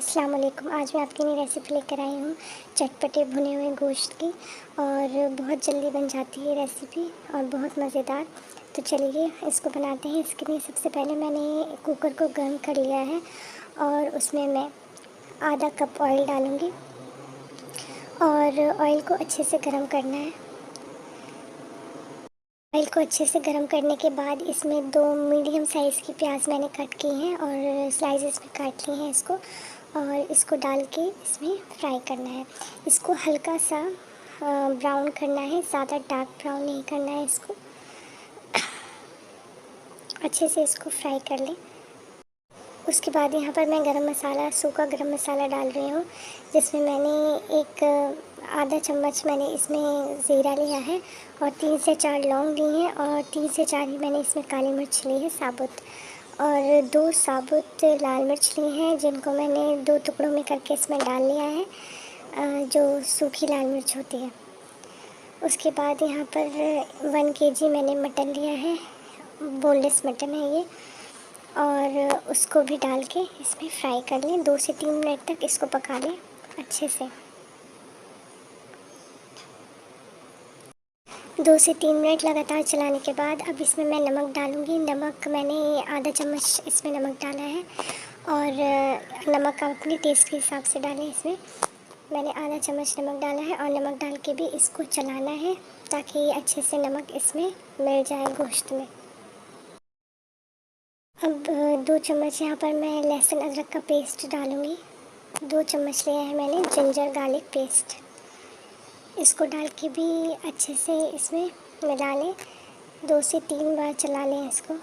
अस्सलाम वालेकुम। आज मैं आपके लिए रेसिपी लेकर आई हूँ चटपटे भुने हुए गोश्त की। और बहुत जल्दी बन जाती है रेसिपी और बहुत मज़ेदार। तो चलिए इसको बनाते हैं। इसके लिए सबसे पहले मैंने कुकर को गर्म कर लिया है और उसमें मैं आधा कप ऑयल डालूँगी और ऑयल को अच्छे से गर्म करना है। ऑयल को अच्छे से गर्म करने के बाद इसमें 2 मीडियम साइज़ की प्याज मैंने कट की हैं और स्लाइसेस में काट ली हैं इसको। और इसको डाल के इसमें फ्राई करना है। इसको हल्का सा ब्राउन करना है, ज़्यादा डार्क ब्राउन नहीं करना है। इसको अच्छे से इसको फ्राई कर लें। उसके बाद यहाँ पर मैं गरम मसाला, सूखा गरम मसाला डाल रही हूँ, जिसमें मैंने एक आधा चम्मच मैंने इसमें ज़ीरा लिया है और 3 से 4 लौंग ली हैं और 3 से 4 ही मैंने इसमें काली मिर्च ली है साबुत। और 2 साबुत लाल मिर्च ली हैं, जिनको मैंने 2 टुकड़ों में करके इसमें डाल लिया है, जो सूखी लाल मिर्च होती है। उसके बाद यहाँ पर 1 केजी मैंने मटन लिया है, बोनलेस मटन है ये। और उसको भी डाल के इसमें फ्राई कर लें। 2 से 3 मिनट तक इसको पका लें अच्छे से। 2 से 3 मिनट लगातार चलाने के बाद अब इसमें मैं नमक डालूँगी। नमक मैंने आधा चम्मच इसमें नमक डाला है और नमक आप अपने टेस्ट के हिसाब से डालें। इसमें मैंने आधा चम्मच नमक डाला है और नमक डाल के भी इसको चलाना है ताकि अच्छे से नमक इसमें मिल जाए गोश्त में। अब 2 चम्मच यहाँ पर मैं लहसुन अदरक का पेस्ट डालूँगी। 2 चम्मच लिया है मैंने जिंजर गार्लिक पेस्ट। इसको डाल के भी अच्छे से इसमें मिला लें। 2 से 3 बार चला लें इसको।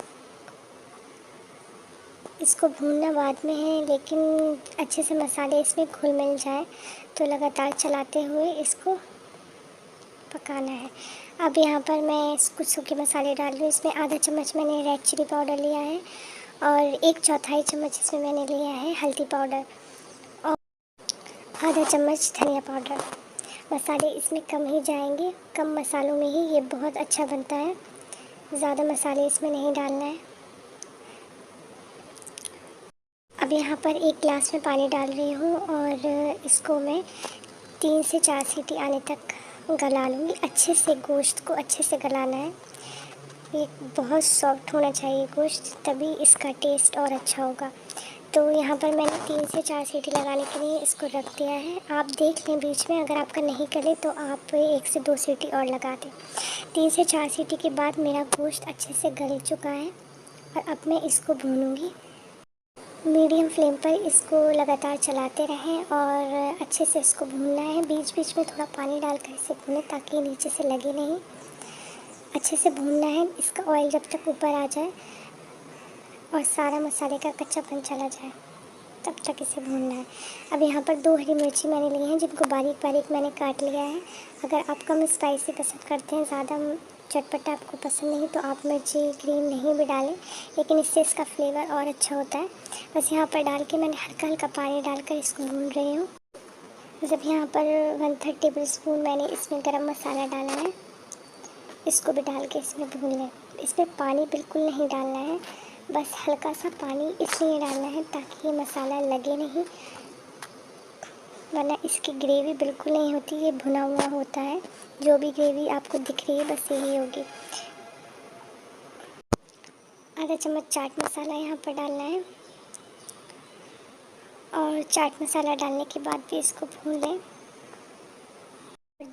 इसको भूनना बाद में है, लेकिन अच्छे से मसाले इसमें घुल मिल जाए तो लगातार चलाते हुए इसको पकाना है। अब यहाँ पर मैं कुछ सूखे मसाले डाल रही हूँ। इसमें आधा चम्मच मैंने रेड चिली पाउडर लिया है और 1/4 चम्मच इसमें मैंने लिया है हल्दी पाउडर और आधा चम्मच धनिया पाउडर। मसाले इसमें कम ही जाएंगे, कम मसालों में ही ये बहुत अच्छा बनता है। ज़्यादा मसाले इसमें नहीं डालना है। अब यहाँ पर 1 गिलास में पानी डाल रही हूँ और इसको मैं 3 से 4 सीटी आने तक गला लूँगी। अच्छे से गोश्त को अच्छे से गलाना है। ये बहुत सॉफ्ट होना चाहिए गोश्त, तभी इसका टेस्ट और अच्छा होगा। तो यहाँ पर मैंने 3 से 4 सीटी लगाने के लिए इसको रख दिया है। आप देख लें बीच में, अगर आपका नहीं गले तो आप 1 से 2 सीटी और लगा दें। 3 से 4 सीटी के बाद मेरा गोश्त अच्छे से गल चुका है और अब मैं इसको भूनूँगी। मीडियम फ्लेम पर इसको लगातार चलाते रहें और अच्छे से इसको भूनना है। बीच बीच में थोड़ा पानी डालकर इसे भूनें ताकि नीचे से लगे नहीं। अच्छे से भूनना है। इसका ऑयल जब तक ऊपर आ जाए और सारा मसाले का कच्चापन चला जाए तब तक इसे भूनना है। अब यहाँ पर 2 हरी मिर्ची मैंने ली हैं, जिनको बारीक बारीक मैंने काट लिया है। अगर आप कम स्पाइसी पसंद करते हैं, ज़्यादा चटपटा आपको पसंद नहीं, तो आप मिर्ची ग्रीन नहीं भी डालें, लेकिन इससे इसका फ्लेवर और अच्छा होता है। बस यहाँ पर डाल के मैंने हल्का हल्का पानी डालकर इसको भून रही हूँ। जब यहाँ पर 1/3 टेबल स्पून मैंने इसमें गरम मसाला डाला है, इसको भी डाल के इसमें भून लें। इसमें पानी बिल्कुल नहीं डालना है, बस हल्का सा पानी इसलिए डालना है ताकि ये मसाला लगे नहीं, वरना इसकी ग्रेवी बिल्कुल नहीं होती, ये भुना हुआ होता है। जो भी ग्रेवी आपको दिख रही है बस यही होगी। आधा चम्मच चाट मसाला यहाँ पर डालना है और चाट मसाला डालने के बाद भी इसको भून लें।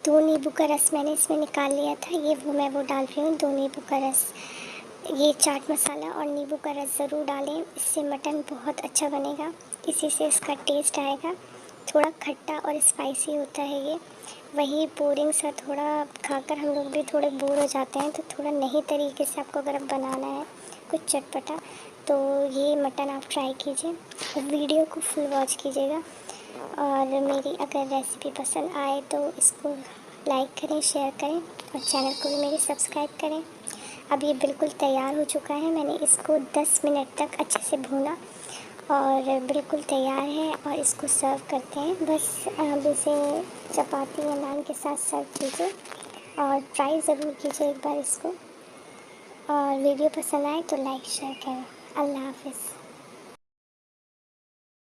2 नींबू का रस मैंने इसमें निकाल लिया था, ये मैं डाल रही हूँ। 2 नींबू का रस, ये चाट मसाला और नींबू का रस ज़रूर डालें, इससे मटन बहुत अच्छा बनेगा। इसी से इसका टेस्ट आएगा। थोड़ा खट्टा और स्पाइसी होता है ये। वही बोरिंग सा थोड़ा खाकर हम लोग भी थोड़े बोर हो जाते हैं, तो थोड़ा नई तरीके से आपको अगर बनाना है कुछ चटपटा, तो ये मटन आप ट्राई कीजिए। वीडियो को फुल वॉच कीजिएगा और मेरी अगर रेसिपी पसंद आए तो इसको लाइक करें, शेयर करें और चैनल को भी मेरे सब्सक्राइब करें। अब ये बिल्कुल तैयार हो चुका है। मैंने इसको 10 मिनट तक अच्छे से भूना और बिल्कुल तैयार है और इसको सर्व करते हैं। बस अब इसे चपाती या नान के साथ सर्व कीजिए और ट्राई ज़रूर कीजिए एक बार इसको। और वीडियो पसंद आए तो लाइक शेयर करें। अल्लाह हाफ़िज़।